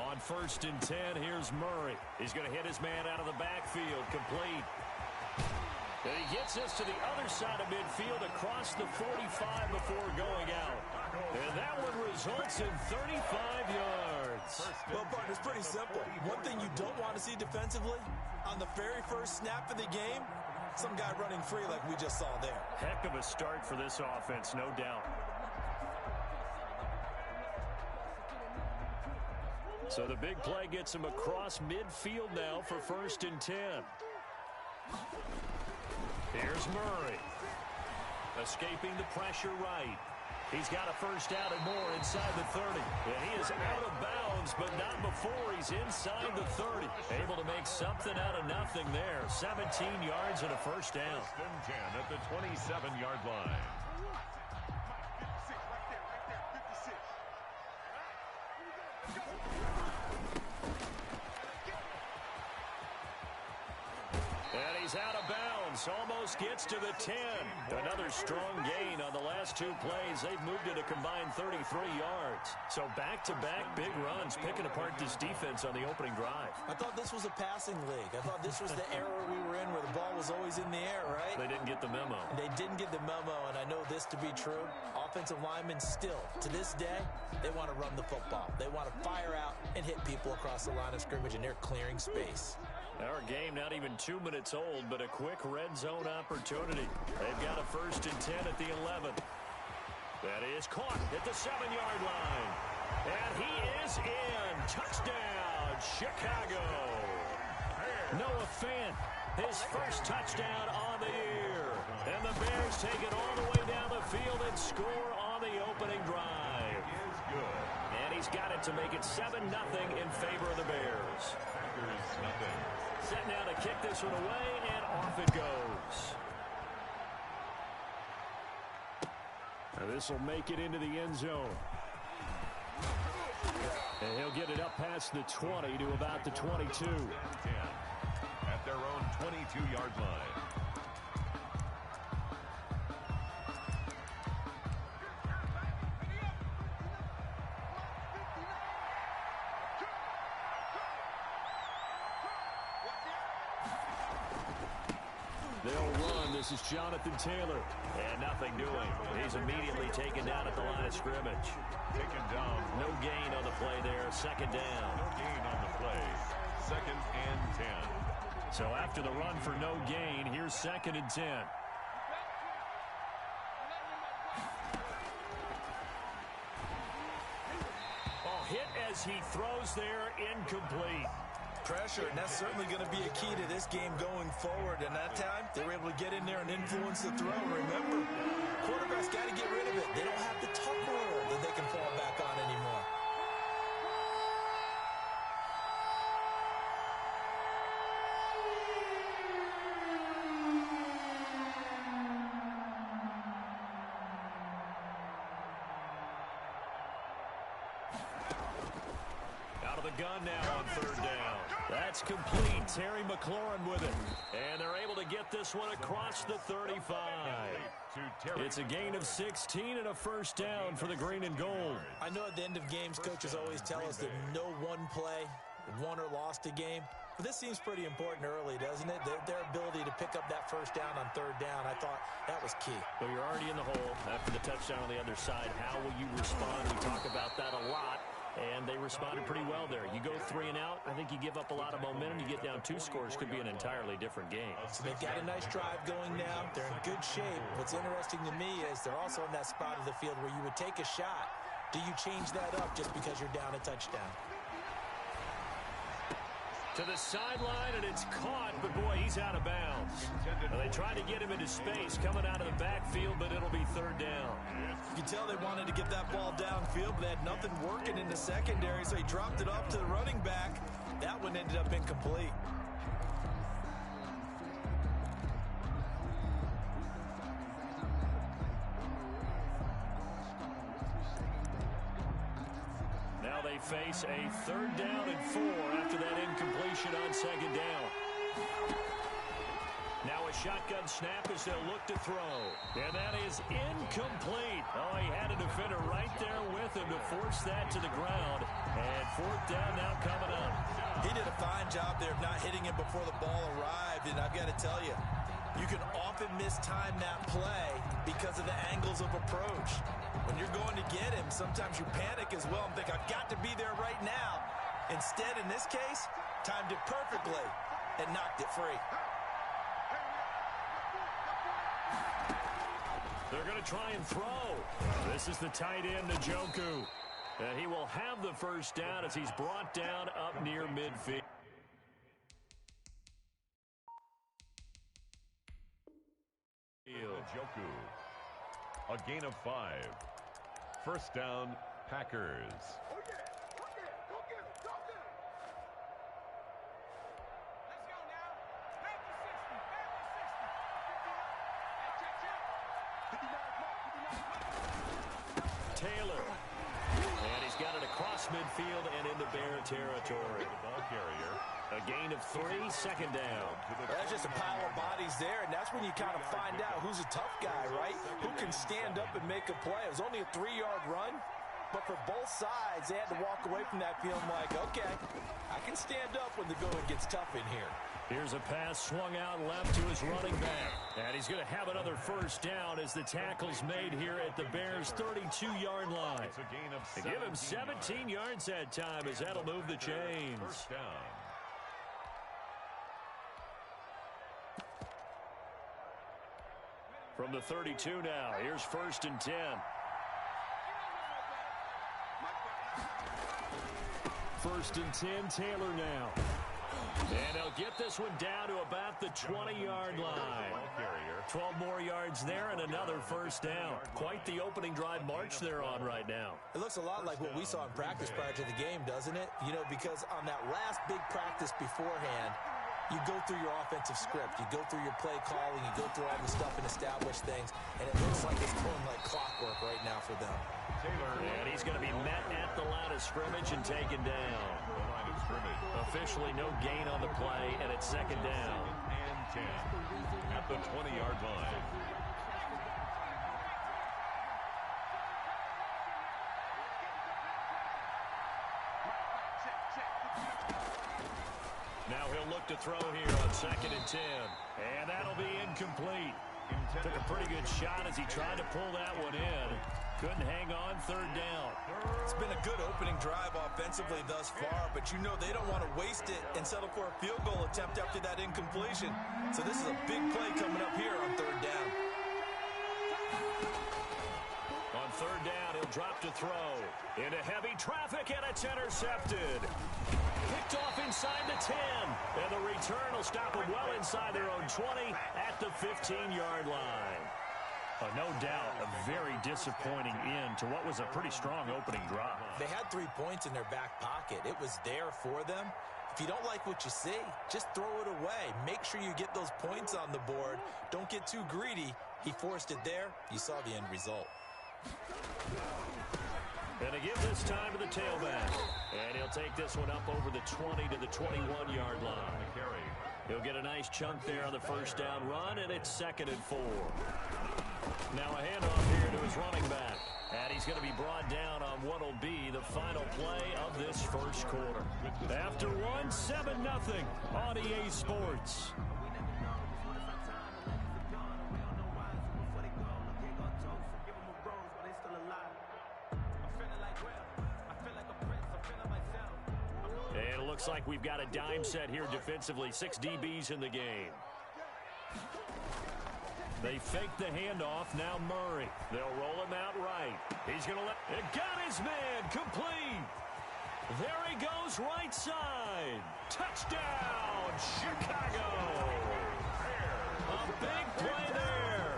On 1st and 10, here's Murray. He's going to hit his man out of the backfield, complete. And he gets us to the other side of midfield across the 45 before going out. And that one results in 35 yards. Well, partner, it's pretty simple. One thing you don't want to see defensively, on the very first snap of the game, some guy running free like we just saw there. Heck of a start for this offense, no doubt. So the big play gets him across midfield now for 1st and 10. Here's Murray. Escaping the pressure right. He's got a first down and more inside the 30. And he is out of bounds, but not before he's inside the 30. Able to make something out of nothing there. 17 yards and a first down. 1st and 10 at the 27-yard line. And he's out of bounds. Almost gets to the 10. Another strong gain on the last two plays. They've moved it a combined 33 yards. So back-to-back big runs, picking apart this defense on the opening drive. I thought this was a passing league. I thought this was the era we were in where the ball was always in the air, right? They didn't get the memo. They didn't get the memo, and I know this to be true. Offensive linemen still, to this day, they want to run the football. They want to fire out and hit people across the line of scrimmage, and they're clearing space. Our game not even 2 minutes old, but a quick red zone opportunity. They've got a 1st and 10 at the 11. That is caught at the 7-yard line. And he is in. Touchdown, Chicago. Noah Fant, his first touchdown on the year. And the Bears take it all the way down the field and score on the opening drive. Is good. And he's got it to make it 7-0 in favor of the Bears. Packers nothing. Set now to kick this one away, and off it goes. Now this will make it into the end zone. And he'll get it up past the 20 to about the 22. 10 at their own 22-yard line. They'll run. This is Jonathan Taylor. And nothing doing. He's immediately taken down at the line of scrimmage. Taken down. No gain on the play there. 2nd down. No gain on the play. 2nd and 10. So after the run for no gain, here's 2nd and 10. Oh, hit as he throws there, incomplete. Pressure, and that's certainly going to be a key to this game going forward. And that time, they were able to get in there and influence the throw. Remember, quarterbacks got to get rid of it. They don't have the tuck rule that they can fall back on anymore. Out of the gun now on 3rd down. That's complete. Terry McLaurin with it. And they're able to get this one across the 35. It's a gain of 16 and a first down for the green and gold. I know at the end of games, coaches always tell us that no one play won or lost a game. But this seems pretty important early, doesn't it? Their ability to pick up that first down on 3rd down, I thought that was key. Well, you're already in the hole after the touchdown on the other side. How will you respond? We talk about that a lot. And they responded pretty well there. You go 3 and out, I think you give up a lot of momentum. You get down 2 scores, could be an entirely different game. So they've got a nice drive going now. They're in good shape. What's interesting to me is they're also in that spot of the field where you would take a shot. Do you change that up just because you're down a touchdown? To the sideline, and it's caught, but boy, he's out of bounds. Well, they tried to get him into space coming out of the backfield, but it'll be 3rd down. You can tell they wanted to get that ball downfield, but they had nothing working in the secondary, so he dropped it off to the running back. That one ended up incomplete. they face a 3rd down and 4 after that incompletion on 2nd down. Now a shotgun snap as they'll look to throw. And that is incomplete. Oh, he had a defender right there with him to force that to the ground. And 4th down now coming up. He did a fine job there of not hitting him before the ball arrived. And I've got to tell you, you can often mistime that play because of the angles of approach. When you're going to get him, sometimes you panic as well and think, I've got to be there right now. Instead, in this case, timed it perfectly and knocked it free. They're going to try and throw. This is the tight end, Njoku. And he will have the 1st down as he's brought down up near midfield. Njoku. A gain of 5. 1st down, Packers. Taylor. And he's got it across midfield and into Bear territory. The ball carrier. A gain of 3, 2nd down. That's just a pile of bodies there, and that's when you kind of find out who's a tough guy, right? Who can stand up and make a play. It was only a 3-yard run, but for both sides, they had to walk away from that feeling like, okay, I can stand up when the going gets tough in here. Here's a pass swung out left to his running back. And he's going to have another 1st down as the tackle's made here at the Bears' 32-yard line. It's a gain of They give him 17 yards that time as that'll move the chains. 1st down. From the 32 now, here's 1st and 10. 1st and 10, Taylor now. And he'll get this one down to about the 20-yard line. 12 more yards there and another 1st down. Quite the opening drive march they're on right now. It looks a lot like what we saw in practice prior to the game, doesn't it? You know, because on that last big practice beforehand, you go through your offensive script. You go through your play calling. You go through all the stuff and establish things. And it looks like it's going like clockwork right now for them. Taylor. And he's going to be met at the line of scrimmage and taken down. The line of scrimmage. Officially no gain on the play, and it's 2nd down. And 10 at the 20-yard line. Now he'll look to throw here on 2nd and 10. And that'll be incomplete. Took a pretty good shot as he tried to pull that one in. Couldn't hang on, 3rd down. It's been a good opening drive offensively thus far, but you know they don't want to waste it and settle for a field goal attempt after that incompletion. So this is a big play coming up here on 3rd down. On 3rd down, he'll drop to throw. Into heavy traffic, and it's intercepted. Picked off inside the 10. And the return will stop them well inside their own 20 at the 15-yard line. No doubt a very disappointing end to what was a pretty strong opening drive. They had 3 points in their back pocket. It was there for them. If you don't like what you see, just throw it away. Make sure you get those points on the board. Don't get too greedy. He forced it there. You saw the end result. And to give this time to the tailback. And he'll take this one up over the 20 to the 21-yard line. He'll get a nice chunk there on the 1st down run, and it's 2nd and 4. Now a handoff here to his running back. And he's going to be brought down on what will be the final play of this 1st quarter. After 7-0 on EA Sports. And it looks like we've got a dime set here defensively. 6 DBs in the game. They fake the handoff. Now Murray. They'll roll him out right. He's going to let it. Got his man. Complete. There he goes right side. Touchdown, Chicago. A big play there.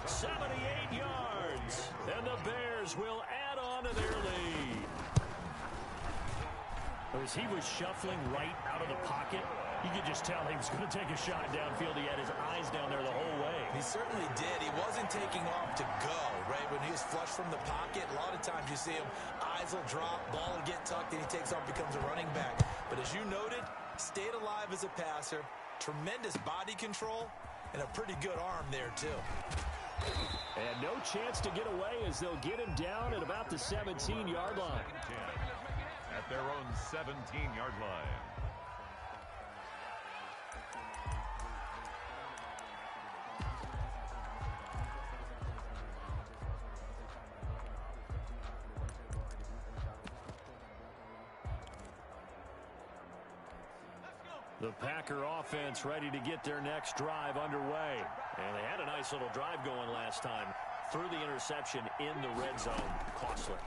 78 yards. And the Bears will add on to their lead. As he was shuffling right out of the pocket, you could just tell he was going to take a shot downfield. He had his eyes down there the whole way. He certainly did. He wasn't taking off to go, right? When he was flush from the pocket, a lot of times you see him, eyes will drop, ball will get tucked, and he takes off, becomes a running back. But as you noted, stayed alive as a passer, tremendous body control, and a pretty good arm there, too. And no chance to get away as they'll get him down at about the 17-yard line. At their own 17-yard line. The Packer offense ready to get their next drive underway. And they had a nice little drive going last time. Threw the interception in the red zone. Costly.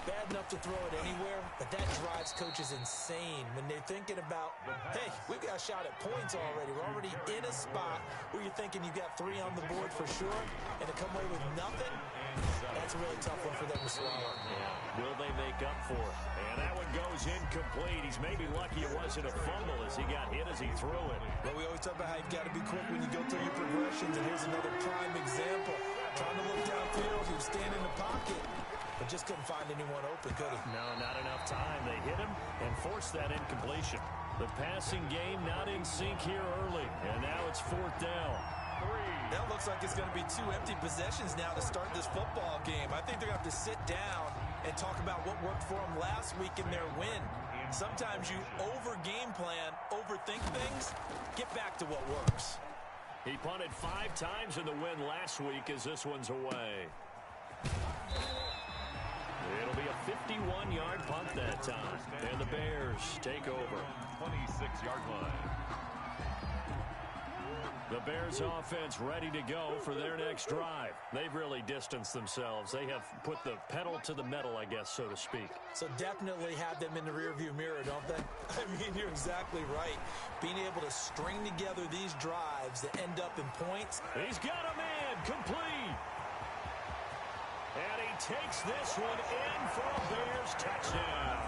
Bad enough to throw it anywhere, but that drives coaches insane when they're thinking about, hey, we've got a shot at points already. We're already in a spot where you're thinking you've got 3 on the board for sure, and to come away with nothing, that's a really tough one for them to swallow. Yeah. Will they make up for it? And that one goes incomplete. He's maybe lucky it wasn't a fumble as he got hit as he threw it. Well, we always talk about how you've got to be quick when you go through your progressions, and here's another prime example. Trying to look downfield, he was standing in the pocket, but just couldn't find anyone open, could he? No, not enough time. They hit him and forced that incompletion. The passing game not in sync here early, and now it's 4th down. That looks like it's going to be 2 empty possessions now to start this football game. I think they're going to have to sit down and talk about what worked for them last week in their win. Sometimes you over-game plan, overthink things, get back to what works. He punted 5 times in the win last week as this one's away. It'll be a 51-yard punt that time. And the Bears take over. 26-yard line. The Bears offense ready to go for their next drive. They've really distanced themselves. They have put the pedal to the metal, I guess, so to speak. So definitely have them in the rearview mirror, don't they? I mean, you're exactly right. Being able to string together these drives that end up in points. He's got a man complete. And he takes this one in for a Bears touchdown.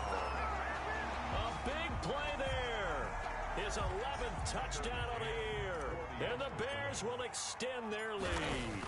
A big play there. His 11th touchdown of the year. And the Bears will extend their lead.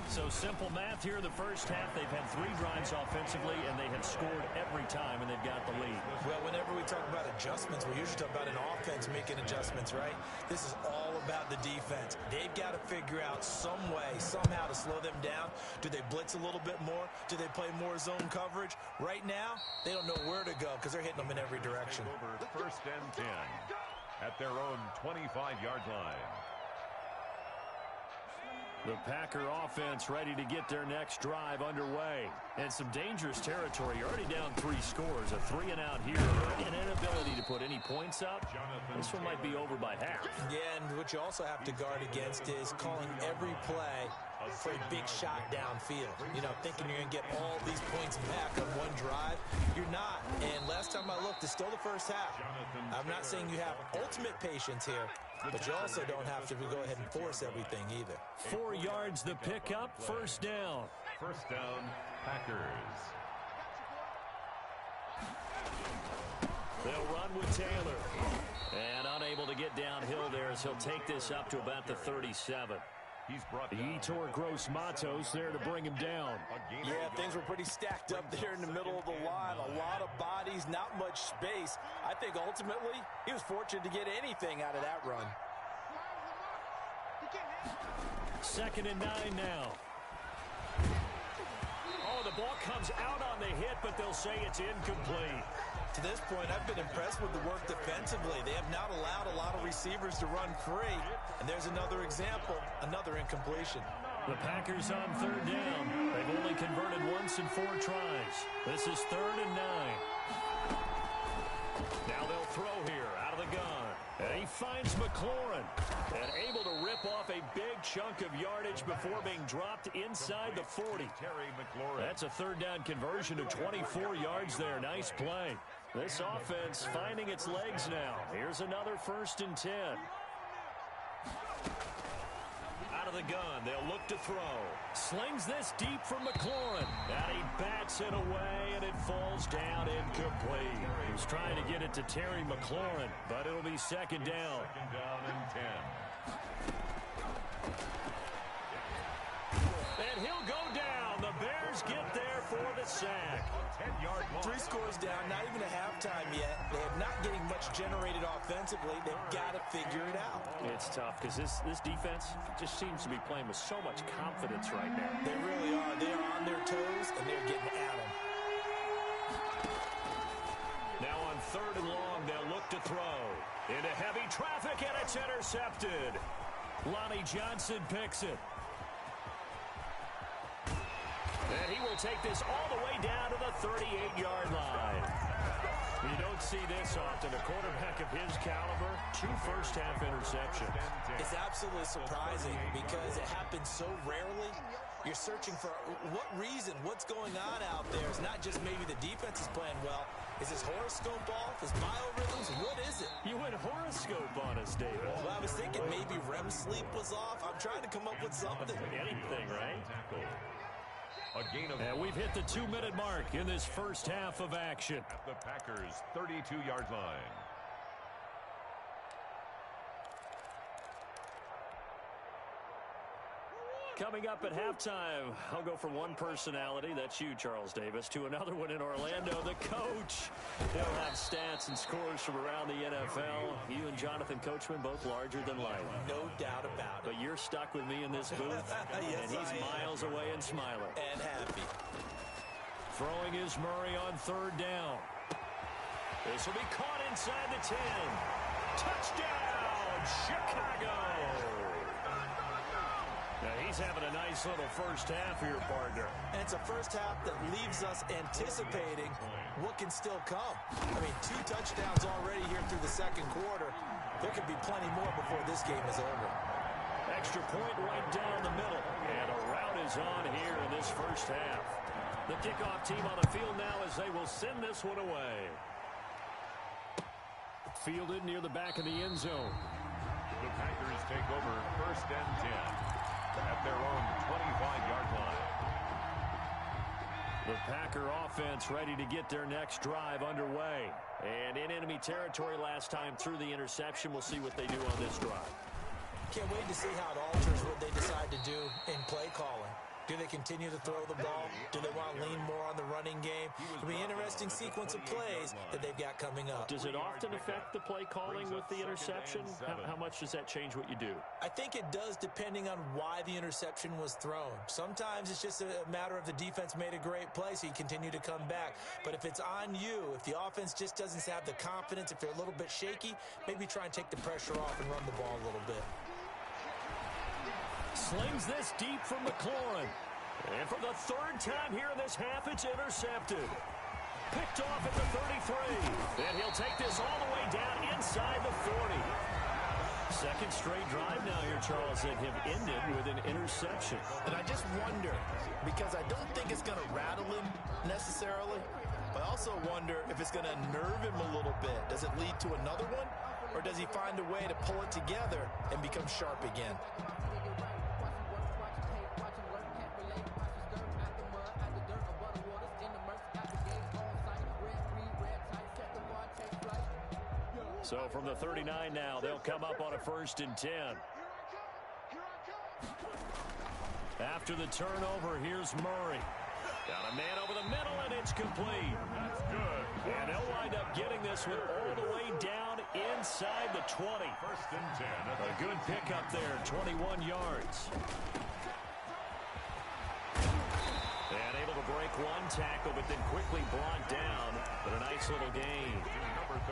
So simple math here in the first half. They've had 3 drives offensively, and they have scored every time, and they've got the lead. Well, whenever we talk about adjustments, we usually talk about an offense making adjustments, right? This is all about the defense. They've got to figure out some way, somehow to slow them down. Do they blitz a little bit more? Do they play more zone coverage? Right now, they don't know where to go because they're hitting them in every direction. First and 10 at their own 25-yard line. The Packer offense ready to get their next drive underway. And some dangerous territory. You're already down 3 scores. A 3-and-out here. An inability to put any points up. This one might be over by half. Yeah, and what you also have to guard against is calling every play for a big shot downfield. You know, thinking you're going to get all these points back on one drive. You're not. And last time I looked, it's still the first half. I'm not saying you have ultimate patience here, but you also don't have to go ahead and force everything either. 4 yards the pickup, first down. First down, Packers. They'll run with Taylor. And unable to get downhill there as he'll take this up to about the 37. He's brought Yetur Gross-Matos there to bring him down. Yeah, things were pretty stacked up there in the middle of the line. A lot of bodies, not much space. I think ultimately he was fortunate to get anything out of that run. 2nd and 9 now. Oh, the ball comes out on the hit, but they'll say it's incomplete. To this point, I've been impressed with the work defensively. They have not allowed a lot of receivers to run free. And there's another example, another incompletion. The Packers on 3rd down. They've only converted once in 4 tries. This is 3rd and 9. Now they'll throw here out of the gun. And he finds McLaurin. And able to rip off a big chunk of yardage before being dropped inside the 40. That's a 3rd down conversion of 24 yards there. Nice play. This offense finding its legs now. Here's another 1st and 10. Out of of the gun. They'll look to throw. Slings this deep from McLaurin. And he bats it away, and it falls down incomplete. He was trying to get it to Terry McLaurin, but it'll be second down. Second down and 10. And he'll go down. The Bears get there for the sack. 10-yard loss. 3 scores down, not even a halftime yet. They are not getting much generated offensively. They've got to figure it out. It's tough because this defense just seems to be playing with so much confidence right now. They really are. They are on their toes, and they're getting at them. Now on 3rd and long, they'll look to throw. Into heavy traffic, and it's intercepted. Lonnie Johnson picks it. And he will take this all the way down to the 38-yard line. You don't see this often. A quarterback of his caliber, 2 first-half interceptions. It's absolutely surprising because it happens so rarely. You're searching for what reason, what's going on out there. It's not just maybe the defense is playing well. Is his horoscope off? His biorhythms? What is it? You went horoscope on us, David. Well, I was thinking maybe REM sleep was off. I'm trying to come up with something. Anything, right? A gain of And we've hit the 2-minute mark in this first half of action. at the Packers' 32-yard line. Coming up at halftime, I'll go from one personality, that's you, Charles Davis, to another one in Orlando, the coach. He'll have stats and scores from around the NFL. You and Jonathan Coachman, both larger than life. No doubt about it. But you're stuck with me in this booth, Yes, and he's I am. miles away and smiling. And happy. Throwing is Murray on 3rd down. This will be caught inside the 10. Touchdown, Chicago! Now he's having a nice little first half here, partner. And it's a first half that leaves us anticipating what can still come. I mean, 2 touchdowns already here through the second quarter. There could be plenty more before this game is over. Extra point right down the middle. And a route is on here in this first half. The kickoff team on the field now as they will send this one away. Fielded near the back of the end zone. The Packers take over 1st and 10 at their own 25-yard line. The Packer offense ready to get their next drive underway. And in enemy territory last time through the interception. We'll see what they do on this drive. Can't wait to see how it alters what they decide to do in play calling. Do they continue to throw the ball? Do they want to lean more on the running game? It'll be an interesting sequence of plays that they've got coming up. Does it often affect the play calling with the interception? How much does that change what you do? I think it does depending on why the interception was thrown. Sometimes it's just a matter of the defense made a great play, so you continue to come back. But if it's on you, if the offense just doesn't have the confidence, if they're a little bit shaky, maybe try and take the pressure off and run the ball a little bit. Slings this deep from McLaurin. And for the 3rd time here in this half, it's intercepted. Picked off at the 33. And he'll take this all the way down inside the 40. Second straight drive now here, Charles, that have ended with an interception. And I just wonder, because I don't think it's going to rattle him necessarily, but I also wonder if it's going to nerve him a little bit. Does it lead to another one? Or does he find a way to pull it together and become sharp again? So from the 39 now, they'll come up on a 1st and 10. After the turnover, here's Murray. Got a man over the middle, and it's complete. That's good. And they'll wind up getting this one all the way down inside the 20. 1st and 10. A good pickup there, 21 yards. And able to break one tackle, but then quickly brought down. But a nice little gain.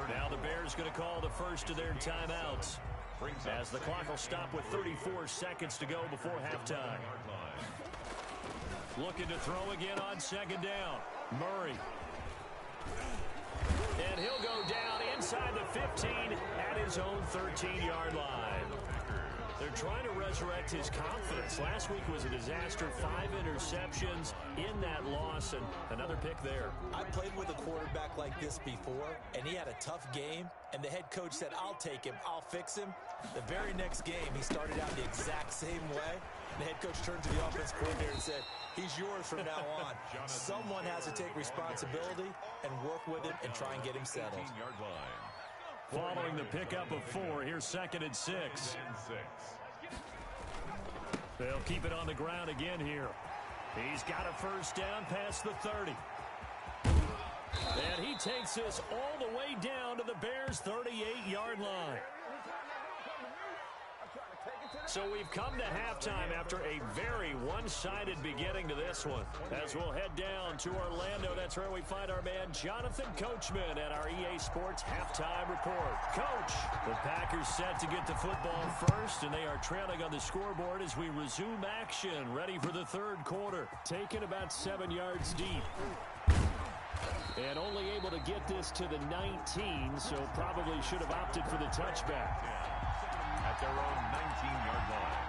Now the Bears going to call the first of their timeouts, as the clock will stop with 34 seconds to go before halftime. Looking to throw again on 2nd down. Murray. And he'll go down inside the 15 at his own 13-yard line. They're trying to resurrect his confidence. Last week was a disaster. 5 interceptions in that loss, and another pick there. I played with a quarterback like this before, and he had a tough game, and the head coach said, I'll take him, I'll fix him. The very next game, he started out the exact same way, The head coach turned to the offense coordinator and said, he's yours from now on. Someone has to take responsibility and work with him and try and get him settled. Following the pickup of 4, here's 2nd and 6. They'll keep it on the ground again here. He's got a first down past the 30. And he takes this all the way down to the Bears' 38-yard line. So we've come to halftime after a very one-sided beginning to this one. As we'll head down to Orlando, that's where we find our man Jonathan Coachman at our EA Sports Halftime Report. Coach, the Packers set to get the football first, and they are trailing on the scoreboard as we resume action, ready for the 3rd quarter. Taken about 7 yards deep. And only able to get this to the 19, so probably should have opted for the touchback. At their own 19-yard line.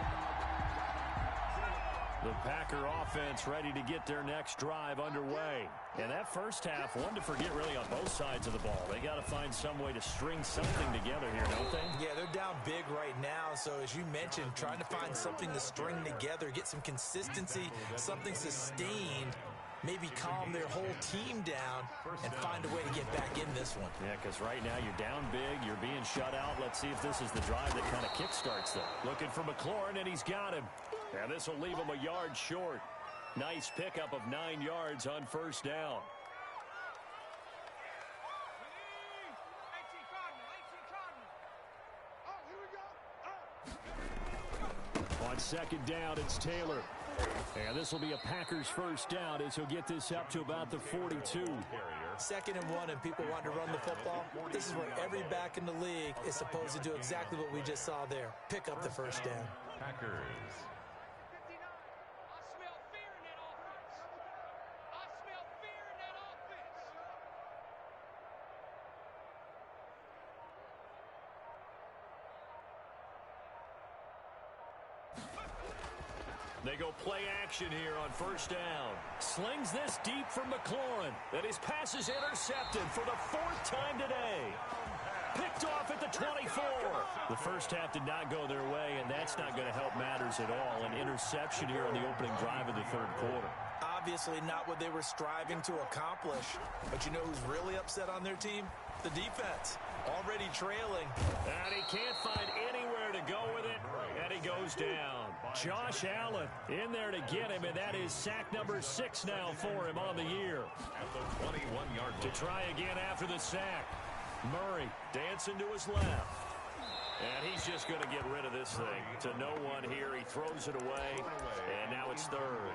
The Packer offense ready to get their next drive underway. And that first half, one to forget really on both sides of the ball. They got to find some way to string something together here, don't they? Yeah, they're down big right now. So as you mentioned, trying to find something to string together, get some consistency, something sustained, maybe calm their whole team down and find a way to get back in this one. Yeah, because right now you're down big, you're being shut out. Let's see if this is the drive that kind of kickstarts them. Looking for McLaurin, and he's got him. And this will leave him a yard short. Nice pickup of 9 yards on first down. On 2nd down, it's Taylor. And this will be a Packers first down as he'll get this up to about the 42. 2nd and 1, and people want to run the football. This is where every back in the league is supposed to do exactly what we just saw there. Pick up the first down. Packers. They go play action here on first down. Slings this deep from McLaurin. And his pass is intercepted for the 4th time today. Picked off at the 24. The first half did not go their way, and that's not going to help matters at all. An interception here on the opening drive of the 3rd quarter. Obviously not what they were striving to accomplish. But you know who's really upset on their team? The defense. Already trailing. And he can't find anywhere to go with it. And he goes down. Josh Allen in there to get him, and that is sack number 6 now for him on the year. At the 21-yard line. To try again after the sack. Murray dancing to his left. And he's just going to get rid of this thing. To no one here. He throws it away, and now it's 3rd.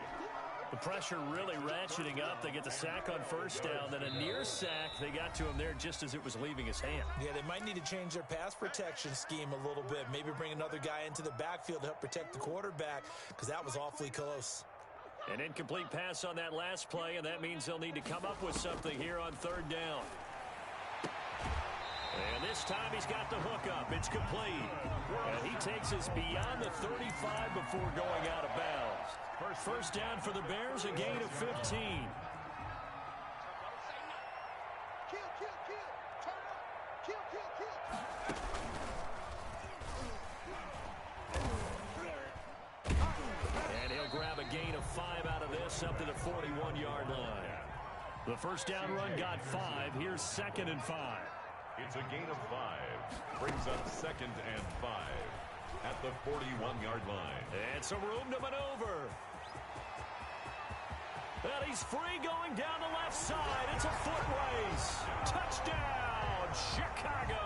The pressure really ratcheting up. They get the sack on first down, then a near sack. They got to him there just as it was leaving his hand. Yeah, they might need to change their pass protection scheme a little bit. Maybe bring another guy into the backfield to help protect the quarterback, because that was awfully close. An incomplete pass on that last play, and that means they'll need to come up with something here on 3rd down. And this time he's got the hook up. It's complete. And he takes us beyond the 35 before going out of bounds. First down for the Bears, a gain of 15. And he'll grab a gain of 5 out of this up to the 41-yard line. The first down run got 5. Here's 2nd and 5. It's a gain of 5. Brings up 2nd and 5 at the 41-yard line. And some room to maneuver. And he's free going down the left side. It's a foot race. Touchdown, Chicago.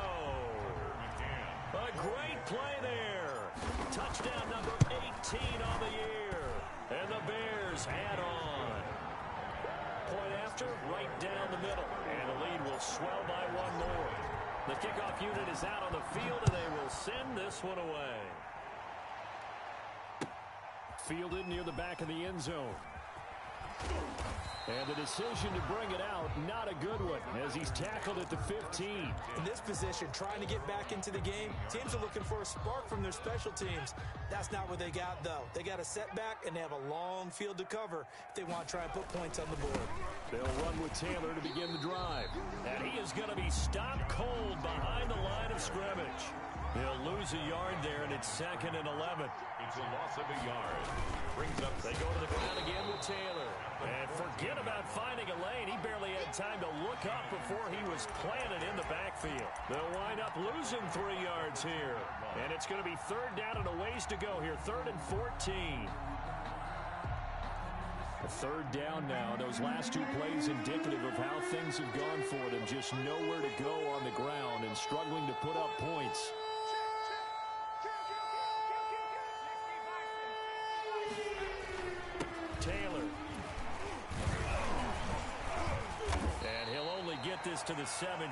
A great play there. Touchdown number 18 on the year. And the Bears add on. Point after, right down the middle. And the lead will swell by 1 more. The kickoff unit is out on the field, and they will send this one away. Fielded near the back of the end zone. And the decision to bring it out, not a good one, as he's tackled at the 15. In this position, trying to get back into the game, teams are looking for a spark from their special teams. That's not what they got, though. They got a setback, and they have a long field to cover if they want to try and put points on the board. They'll run with Taylor to begin the drive. And he is going to be stopped cold behind the line of scrimmage. He'll lose a yard there, and it's 2nd and 11. It's a loss of a yard. Brings up. They go to the ground again with Taylor. And forget about finding a lane. He barely had time to look up before he was planted in the backfield. They'll wind up losing 3 yards here. And it's going to be third down and a ways to go here. 3rd and 14. A third down now. Those last 2 plays indicative of how things have gone for them. Just nowhere to go on the ground and struggling to put up points. Taylor. And he'll only get this to the 17,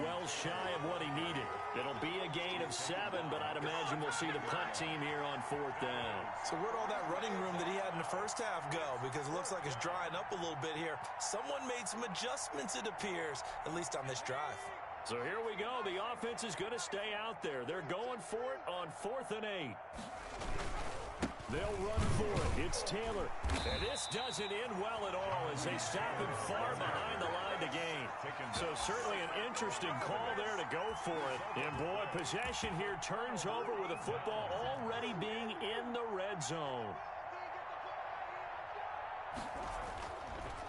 well shy of what he needed. It'll be a gain of 7, but I'd imagine we'll see the punt team here on 4th down. So where'd all that running room that he had in the first half go? Because it looks like it's drying up a little bit here. Someone made some adjustments, it appears, at least on this drive. So here we go. The offense is going to stay out there. They're going for it on 4th and 8. They'll run for it. It's Taylor. And this doesn't end well at all as they stop him far behind the line to gain. So certainly an interesting call there to go for it. And boy, possession here turns over with the football already being in the red zone.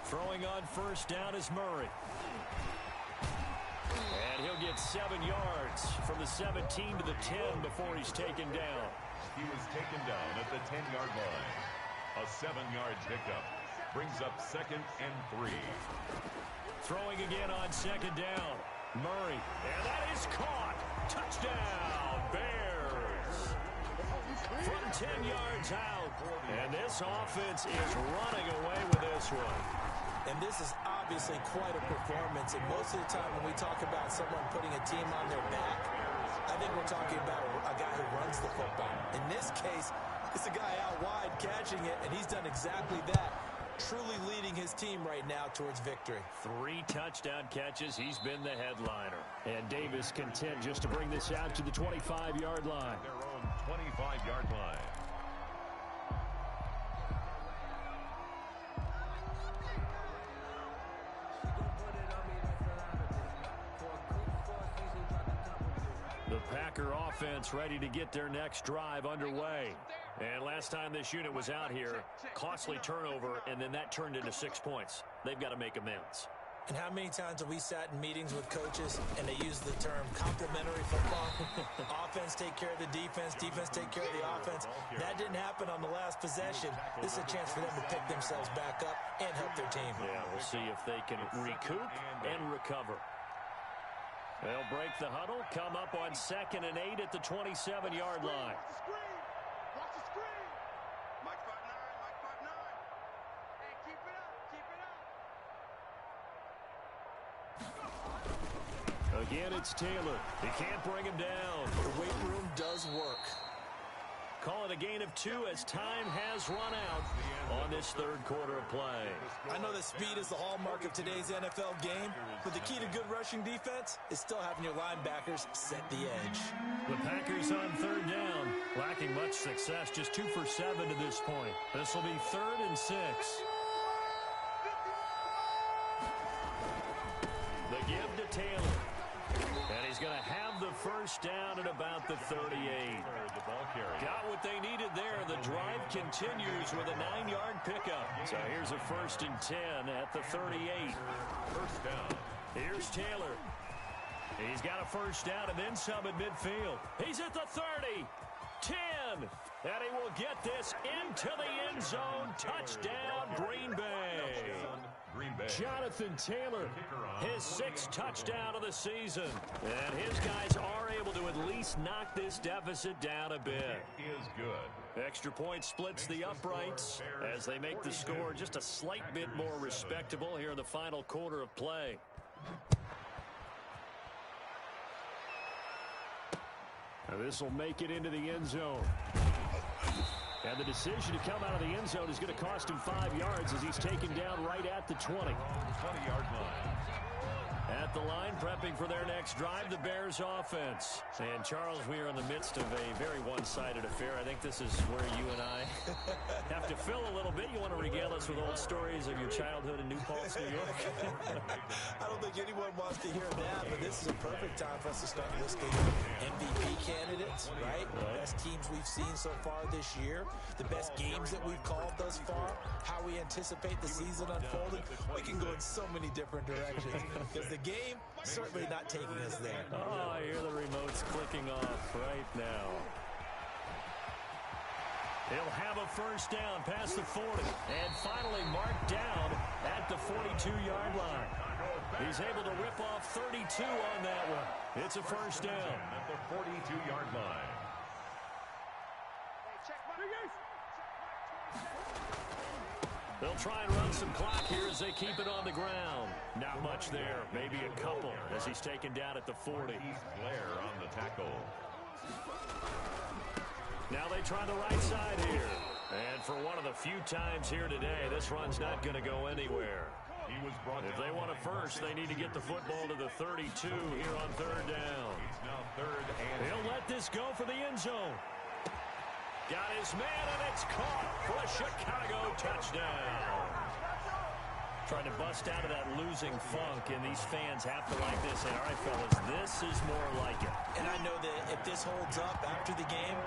Throwing on first down is Murray. And he'll get 7 yards from the 17 to the 10 before he's taken down. He was taken down at the 10-yard line. A 7-yard pickup brings up 2nd and 3. Throwing again on 2nd down. Murray. And that is caught. Touchdown, Bears. From 10 yards out. And this offense is running away with this one. And this is obviously quite a performance. And most of the time when we talk about someone putting a team on their back, I think we're talking about a guy who runs the football. In this case, it's a guy out wide catching it, and he's done exactly that, truly leading his team right now towards victory. 3 touchdown catches. He's been the headliner. And Davis content just to bring this out to the 25-yard line. Their own 25-yard line. The Packer offense ready to get their next drive underway. And last time this unit was out here, costly turnover, and then that turned into 6 points. They've got to make amends. And how many times have we sat in meetings with coaches and they use the term complementary football? Offense take care of the defense, defense take care of the offense. That didn't happen on the last possession. This is a chance for them to pick themselves back up and help their team. Yeah, we'll see if they can recoup and recover. They'll break the huddle, come up on 2nd and 8 at the 27-yard line. Watch the screen. Mike 5'9", Mike 5'9". Hey, keep it up, keep it up. Again, it's Taylor. He can't bring him down. The weight room does work. Call it a gain of 2 as time has run out on this 3rd quarter of play. I know that speed is the hallmark of today's NFL game, but the key to good rushing defense is still having your linebackers set the edge. The Packers on 3rd down, lacking much success, just 2 for 7 to this point. This will be 3rd and 6. The give to Taylor. And he's going to have the first down at about the 38. Got what they needed there. The drive continues with a 9-yard pickup. So here's a 1st and 10 at the 38. First down. Here's Taylor. He's got a first down and then some at midfield. He's at the 30. 10. And he will get this into the end zone. Touchdown, Green Bay. Jonathan Taylor, his 6th touchdown of the season. And his guys are able to at least knock this deficit down a bit. Is good. Extra point splits the uprights as they make the score just a slight bit more respectable here in the final quarter of play. Now this will make it into the end zone. And the decision to come out of the end zone is going to cost him 5 yards as he's taken down right at the 20. 20-yard line. At the line, prepping for their next drive, the Bears offense. And, Charles, we are in the midst of a very one-sided affair. I think this is where you and I have to to fill a little bit, you want to regale us with old stories of your childhood in New Paltz, New York? I don't think anyone wants to hear that, but this is a perfect time for us to start listing MVP candidates, right? The best teams we've seen so far this year, the best games that we've called thus far, how we anticipate the season unfolding. We can go in so many different directions because the game certainly not taking us there. Oh, I hear the remotes clicking off right now. He'll have a first down past the 40 and finally marked down at the 42-yard line. He's able to rip off 32 on that one. It's a first down at the 42-yard line. They'll try and run some clock here as they keep it on the ground. Not much there, maybe a couple as he's taken down at the 40. Blair on the tackle. Now they try the right side here. And for one of the few times here today, this run's not going to go anywhere. If they want a first, they need to get the football to the 32 here on third down. It's now third and he'll let this go for the end zone. Got his man, and it's caught for a Chicago touchdown. Trying to bust out of that losing funk, and these fans have to like this. And all right, fellas, this is more like it. And I know that if this holds up after the game,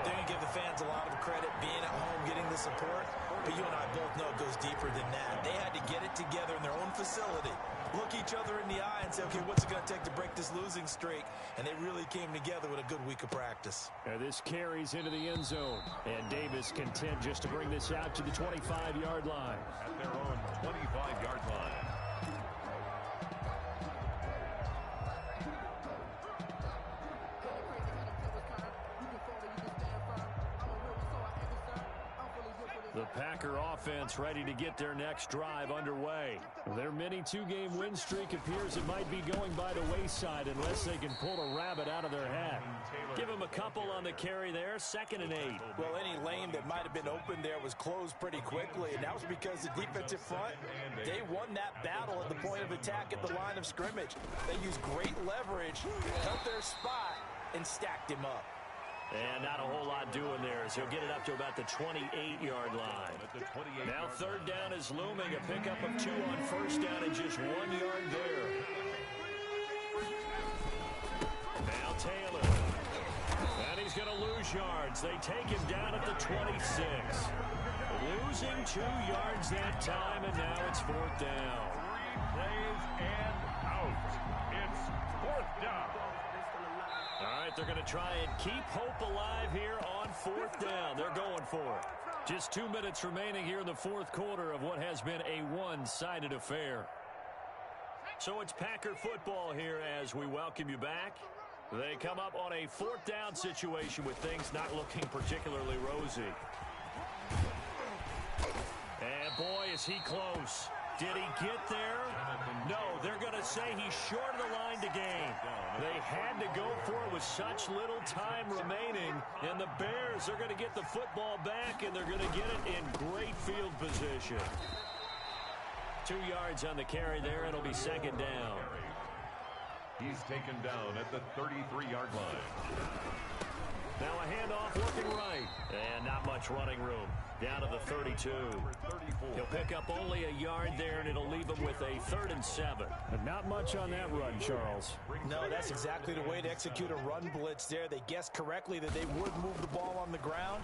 they're going to give the fans a lot of credit being at home, getting the support. But you and I both know it goes deeper than that. They had to get it together in their own facility, look each other in the eye and say, okay, what's it going to take to break this losing streak? And they really came together with a good week of practice. And this carries into the end zone. And Davis content just to bring this out to the 25-yard line. At their own 25-yard line. The Packer offense ready to get their next drive underway. Their mini two-game win streak appears it might be going by the wayside unless they can pull a rabbit out of their hat. Give them a couple on the carry there, 2nd and 8. Well, any lane that might have been open there was closed pretty quickly, and that was because the defensive front, they won that battle at the point of attack at the line of scrimmage. They used great leverage, held their spot, and stacked him up. And not a whole lot doing there as he'll get it up to about the 28-yard line. Now third down is looming. A pickup of 2 on first down and just 1 yard there. Now Taylor. And he's going to lose yards. They take him down at the 26. Losing 2 yards that time, and now it's 4th down. 3 plays and out. It's 4th down. All right, they're going to try and keep hope alive here on 4th down. They're going for it. Just 2 minutes remaining here in the 4th quarter of what has been a one-sided affair. So it's Packer football here as we welcome you back. They come up on a 4th down situation with things not looking particularly rosy. And boy, is he close. Did he get there? No, they're going to say he's short of the line to gain. They had to go for it with such little time remaining, and the Bears are going to get the football back, and they're going to get it in great field position. 2 yards on the carry there, and it'll be 2nd down. He's taken down at the 33-yard line. Now a handoff looking right, and not much running room. Down to the 32. He'll pick up only a yard there, and it'll leave him with a 3rd and 7. But not much on that run, Charles. No, that's exactly the way to execute a run blitz there. They guessed correctly that they would move the ball on the ground,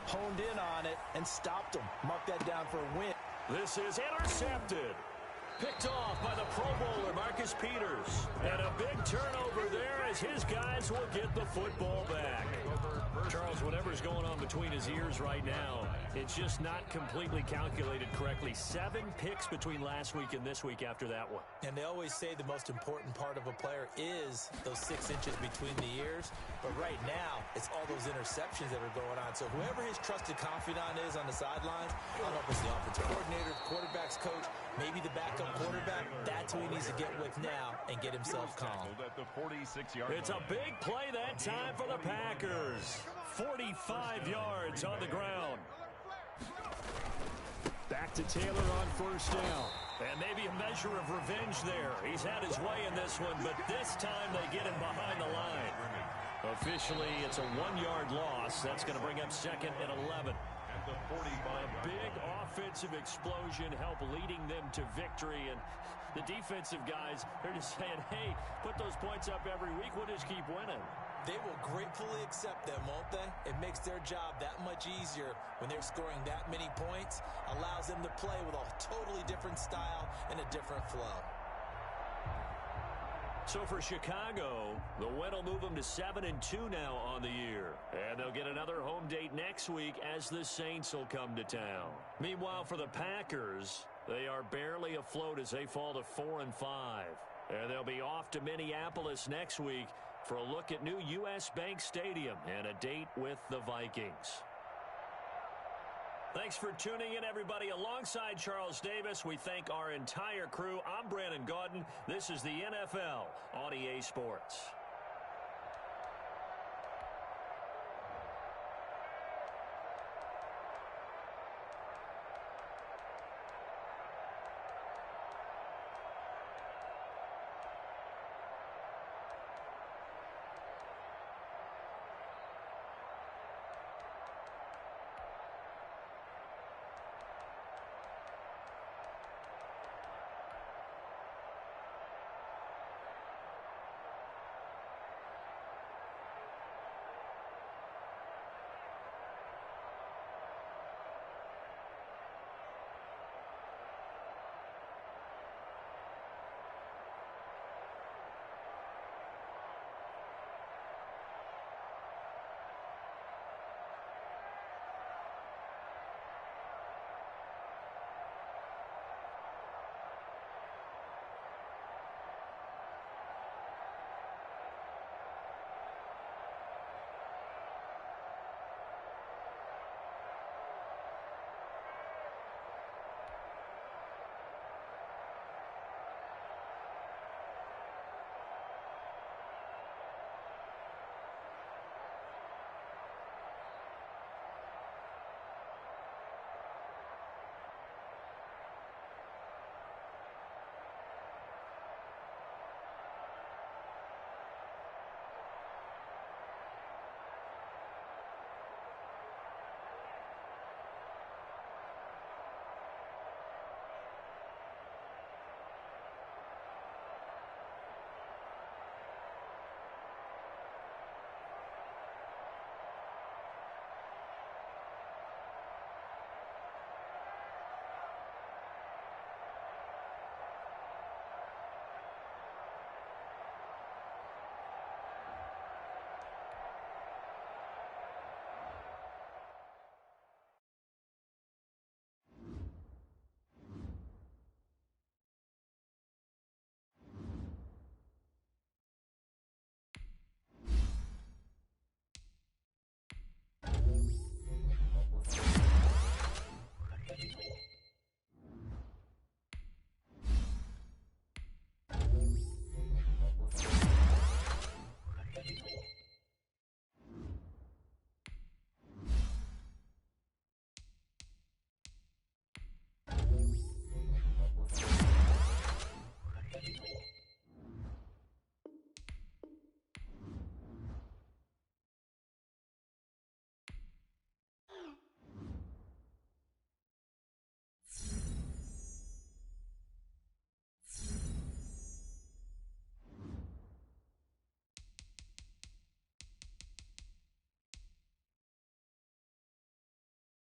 honed in on it, and stopped them. Mark that down for a win. This is intercepted. Picked off by the Pro Bowler, Marcus Peters. And a big turnover there as his guys will get the football back. Charles, whatever's going on between his ears right now, it's just not completely calculated correctly. 7 picks between last week and this week after that one. And they always say the most important part of a player is those 6 inches between the ears. But right now, it's all those interceptions that are going on. So whoever his trusted confidant is on the sidelines, I don't know if it's the offensive coordinator, quarterback's coach, maybe the backup quarterback, that's who he needs to get with now and get himself calm. It's a big play that time for the Packers. 45 yards on the ground. Back to Taylor on first down. And maybe a measure of revenge there. He's had his way in this one, but this time they get him behind the line. Officially, it's a 1-yard loss. That's going to bring up 2nd and 11. At the 45 big offensive explosion help leading them to victory. And the defensive guys, they're just saying, hey, put those points up every week. We'll just keep winning. They will gratefully accept them, won't they? It makes their job that much easier when they're scoring that many points. Allows them to play with a totally different style and a different flow. So for Chicago, the win will move them to 7-2 now on the year. And they'll get another home date next week as the Saints will come to town. Meanwhile, for the Packers, they are barely afloat as they fall to 4-5. And they'll be off to Minneapolis next week for a look at new U.S. Bank Stadium and a date with the Vikings. Thanks for tuning in, everybody. Alongside Charles Davis, we thank our entire crew. I'm Brandon Gaudin. This is the NFL on EA Sports.